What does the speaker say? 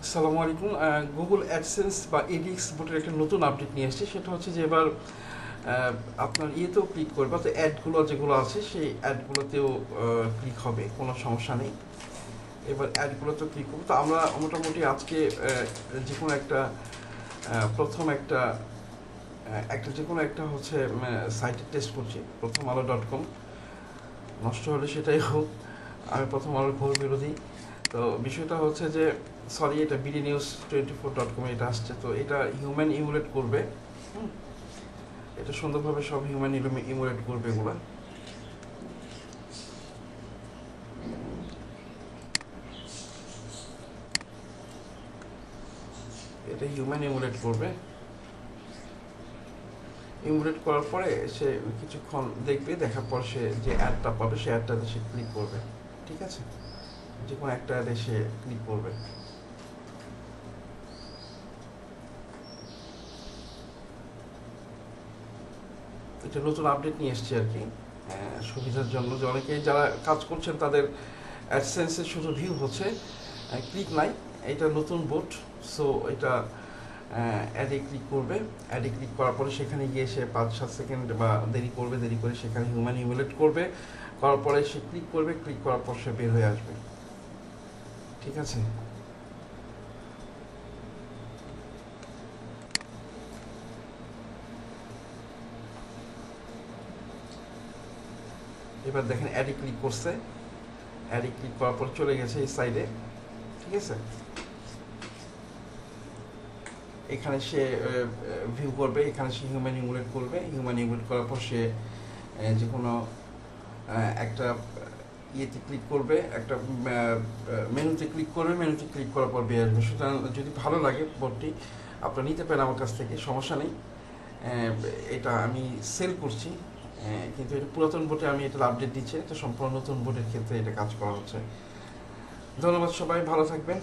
আসসালামু আলাইকুম। Google AdSense বা এডিএক্স বোটের একটা নতুন আপডেট নিয়ে এসেছে। সেটা হচ্ছে যে এবার আপনার ইয়েতেও ক্লিক করবে, অর্থাৎ অ্যাডগুলো যেগুলো আছে সেই অ্যাডগুলোতেও ক্লিক হবে, কোনো সমস্যা নেই। এবার অ্যাডগুলোতেও ক্লিক করবো। তো আমরা মোটামুটি আজকে যে কোনো একটা প্রথম একটা যে কোনো একটা হচ্ছে সাইটে টেস্ট করছি, প্রথম আলো.com। নষ্ট হলে সেটাই হোক, আমি প্রথম আলোর ঘোর বিরোধী। তো বিষয়টা হচ্ছে যে সরি, এটা BDNews24.com এটা আসছে। তো এটা হিউম্যান ইমুলেট করবে। এটা সুন্দরভাবে সব হিউম্যান ইমুলেট করবে এগুলা। এটা হিউম্যান ইমুলেট করবে। ইমুলেট করার পরে সে কিছুক্ষণ দেখবে, দেখার পর সে যে অ্যাডটা পাবে সেই অ্যাডটাতে সে ক্লিক করবে। ঠিক আছে, যে কোনো একটা অ্যাডে সে ক্লিক করবে। এটা নতুন আপডেট নিয়ে এসছে আর কি, সুবিধার জন্য, যে অনেকেই যারা কাজ করছেন তাদের অ্যাডসেন্সে শুধু ভিউ হচ্ছে, ক্লিক নাই। এটা নতুন বোট। সো এটা অ্যাডে ক্লিক করবে। অ্যাডে ক্লিক করার পরে সেখানে গিয়ে সে 5-7 সেকেন্ড বা দেরি করবে, দেরি করে সেখানে হিউম্যান ইমুলেট করবে। করার পরে সে ক্লিক করবে, ক্লিক করার পর সে বের হয়ে আসবে। ঠিক আছে, এবার দেখেন অ্যাডে ক্লিক করছে। অ্যাডে ক্লিক করার পর চলে গেছে এই সাইডে। ঠিক আছে, এখানে সে ভিউ করবে, এখানে সে হিউম্যান ইমুলেট করবে। হিউম্যান ইমুলেট করার পর সে যে কোনো একটা ইয়েতে ক্লিক করবে, একটা মেনুতে ক্লিক করবে। মেনুতে ক্লিক করার পর বের আসবে। সুতরাং যদি ভালো লাগে বোর্ডটি আপনারা নিতে পারেন আমার কাছ থেকে, সমস্যা নেই। এটা আমি সেল করছি, কিন্তু এটা পুরাতন বোর্ডে আমি এটার আপডেট দিচ্ছি। এটা সম্পূর্ণ নতুন বোর্ডের ক্ষেত্রে এটা কাজ করা হচ্ছে। ধন্যবাদ, সবাই ভালো থাকবেন।